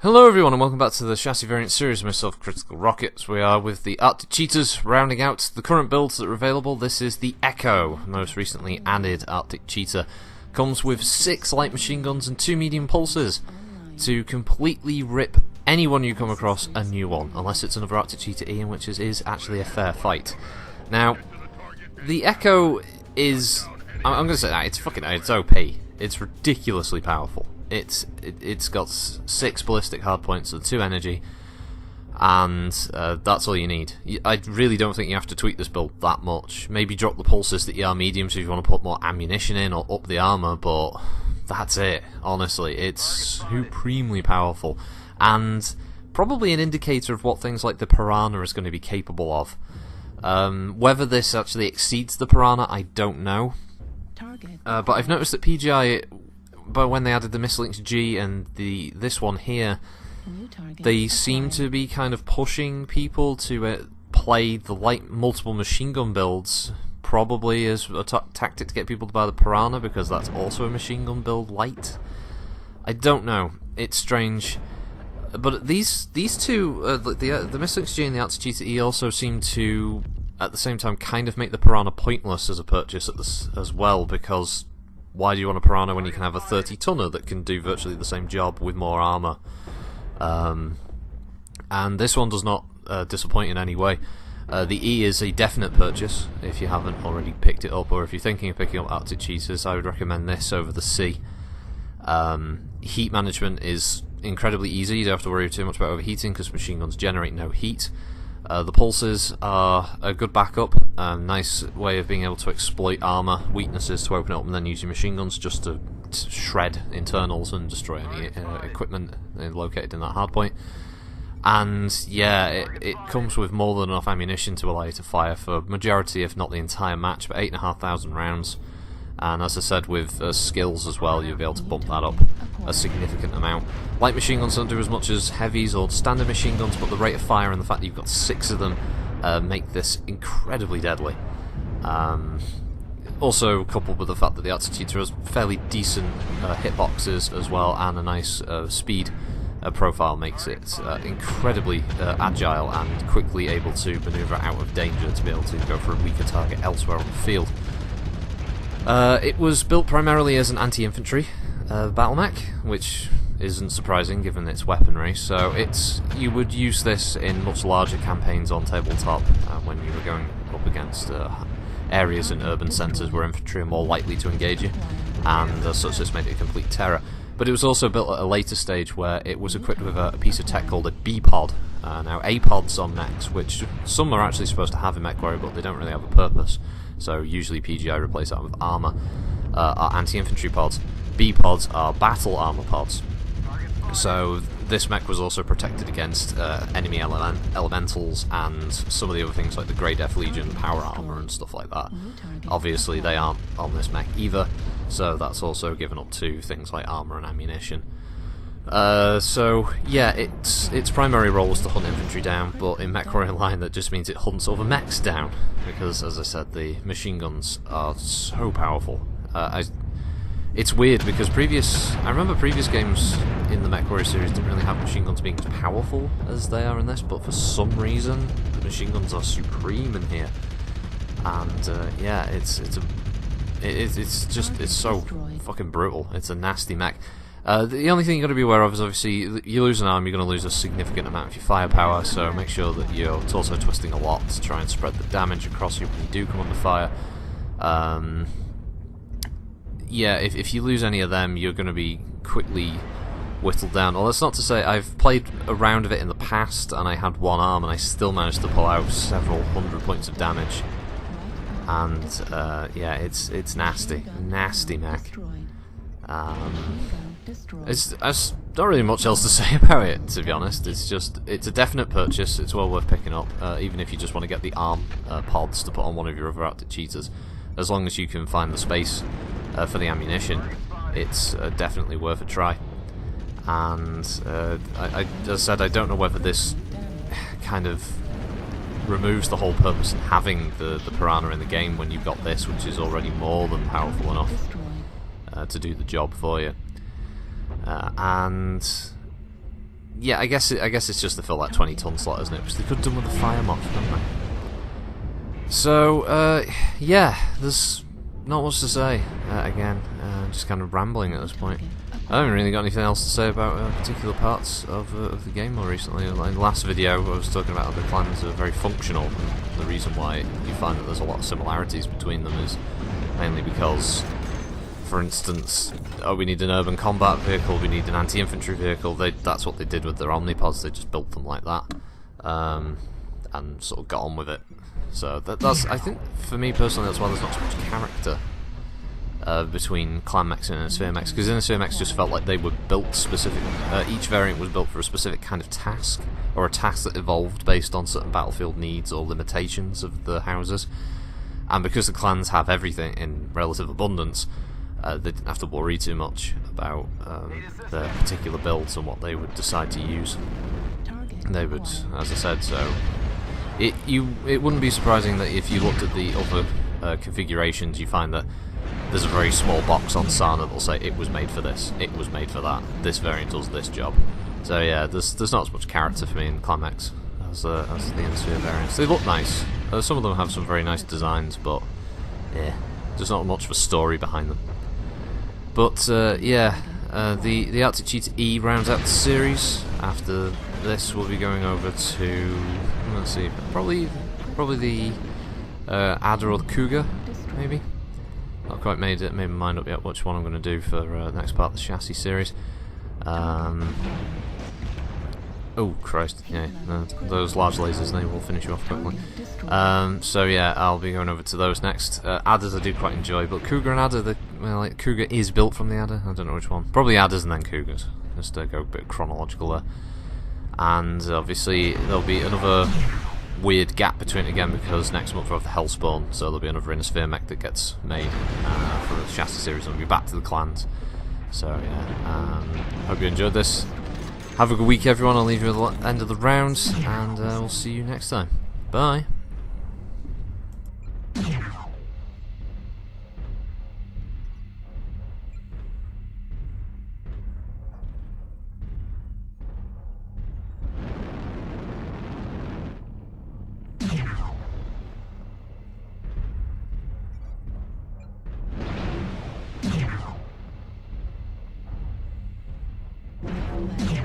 Hello everyone and welcome back to the chassis variant series of myself, Critical Rockets. We are with the Arctic Cheetahs rounding out the current builds that are available. This is the Echo, most recently added Arctic Cheetah. Comes with 6 light machine guns and 2 medium pulses to completely rip anyone you come across a new one, unless it's another Arctic Cheetah E, in which is actually a fair fight. Now, the Echo is, I'm going to say that, it's OP. It's ridiculously powerful. It's got 6 ballistic hardpoints and 2 energy, and that's all you need. I really don't think you have to tweak this build that much. Maybe drop the pulses that you are mediums if you want to put more ammunition in or up the armor, but that's it. Honestly, it's supremely powerful, and probably an indicator of what things like the Piranha is going to be capable of. Whether this actually exceeds the Piranha, I don't know. But I've noticed that PGI, but when they added the Mislinks G and this one here, they seem to be kind of pushing people to play the light multiple machine gun builds, probably as a tactic to get people to buy the Piranha, because that's also a machine gun build light. I don't know. It's strange. But these two, the Mislinks G and the Arctic Cheetah E, also seem to, at the same time, kind of make the Piranha pointless as a purchase as well, because why do you want a Piranha when you can have a 30-tonner that can do virtually the same job with more armor? And this one does not disappoint in any way. The E is a definite purchase if you haven't already picked it up, or if you're thinking of picking up Arctic Cheetahs, I would recommend this over the C. Heat management is incredibly easy. You don't have to worry too much about overheating because machine guns generate no heat. The pulses are a good backup, a nice way of being able to exploit armor weaknesses to open it up and then use your machine guns just to shred internals and destroy any equipment located in that hardpoint. And yeah, it comes with more than enough ammunition to allow you to fire for majority, if not the entire match, but 8,500 rounds. And as I said, with skills as well, you'll be able to bump that up a significant amount. Light machine guns don't do as much as heavies or standard machine guns, but the rate of fire and the fact that you've got 6 of them make this incredibly deadly. Also coupled with the fact that the Arctic Cheetah has fairly decent hitboxes as well, and a nice speed profile makes it incredibly agile and quickly able to maneuver out of danger to be able to go for a weaker target elsewhere on the field. It was built primarily as an anti-infantry battle mech, which isn't surprising given its weaponry, so you would use this in much larger campaigns on tabletop when you were going up against areas in urban centres where infantry are more likely to engage you, and as such this made it a complete terror. But it was also built at a later stage where it was equipped with a piece of tech called a B-pod. Now A-pods on mechs, which some are actually supposed to have in MechWarrior, but they don't really have a purpose, so usually PGI replace that with armor, are anti-infantry pods. B-pods are battle armor pods. So this mech was also protected against enemy elementals and some of the other things like the Grey Death Legion power armor and stuff like that. Obviously they aren't on this mech either, so that's also given up to things like armor and ammunition. So yeah, its primary role was to hunt infantry down, but in MechWarrior Online that just means it hunts other mechs down, because as I said, the machine guns are so powerful. It's weird because I remember previous games in the MechWarrior series didn't really have machine guns being as powerful as they are in this, but for some reason the machine guns are supreme in here, and yeah, it's so fucking brutal. It's a nasty mech. The only thing you've got to be aware of is obviously you lose an arm, you're going to lose a significant amount of your firepower, so make sure that you're torso twisting a lot to try and spread the damage across you when you do come under fire. Yeah, if you lose any of them, you're going to be quickly whittled down. Well, that's not to say I've played a round of it in the past and I had 1 arm and I still managed to pull out several hundred points of damage. And yeah, it's nasty mech. There's not really much else to say about it, to be honest. It's a definite purchase. It's well worth picking up, even if you just want to get the arm pods to put on one of your other Arctic Cheetahs. As long as you can find the space for the ammunition, it's definitely worth a try. And as I said, I don't know whether this kind of removes the whole purpose of having the Piranha in the game when you've got this, which is already more than powerful enough to do the job for you. And yeah, I guess it's just to fill that 20-ton slot, isn't it? Which they could have done with the fire moth, couldn't they? So, yeah, there's not much to say. Again, just kind of rambling at this point. I haven't really got anything else to say about particular parts of the game more recently. Like in the last video, I was talking about how the clans are very functional, and the reason why you find that there's a lot of similarities between them is mainly because, for instance, we need an urban combat vehicle, we need an anti-infantry vehicle. That's what they did with their omnipods. They just built them like that, and sort of got on with it. So that's, I think, for me personally, that's why there's not so much character between clan mechs and sphere mechs, because sphere mechs just felt like they were built specific. Each variant was built for a specific kind of task, or a task that evolved based on certain battlefield needs or limitations of the houses. And because the clans have everything in relative abundance, they didn't have to worry too much about their particular builds and what they would decide to use. They would, as I said, so it wouldn't be surprising that if you looked at the other configurations, you find that there's a very small box on Sarna that'll say it was made for this, it was made for that, this variant does this job. So yeah, there's not as much character for me in clan mechs as the Insphere variants. They look nice. Some of them have some very nice designs, but yeah, there's not much of a story behind them. But yeah, the Arctic Cheetah E rounds out the series. After this, we'll be going over to, let's see, probably the Adder or the Cougar, maybe. Not quite made my mind up yet which one I'm going to do for the next part of the chassis series. Oh Christ, yeah, no, those large lasers, they will finish you off quickly. So yeah, I'll be going over to those next. Adders I do quite enjoy, but Cougar and Adder, like, Cougar is built from the Adder, I don't know which one. Probably Adders and then Cougars, just to go a bit chronological there. And obviously there'll be another weird gap between it again, because next month we'll have the Hellspawn, so there'll be another inner sphere mech that gets made for the chassis series, and we'll be back to the clans. So yeah, hope you enjoyed this. Have a good week, everyone. I'll leave you at the end of the round, and we'll see you next time. Bye. Yeah.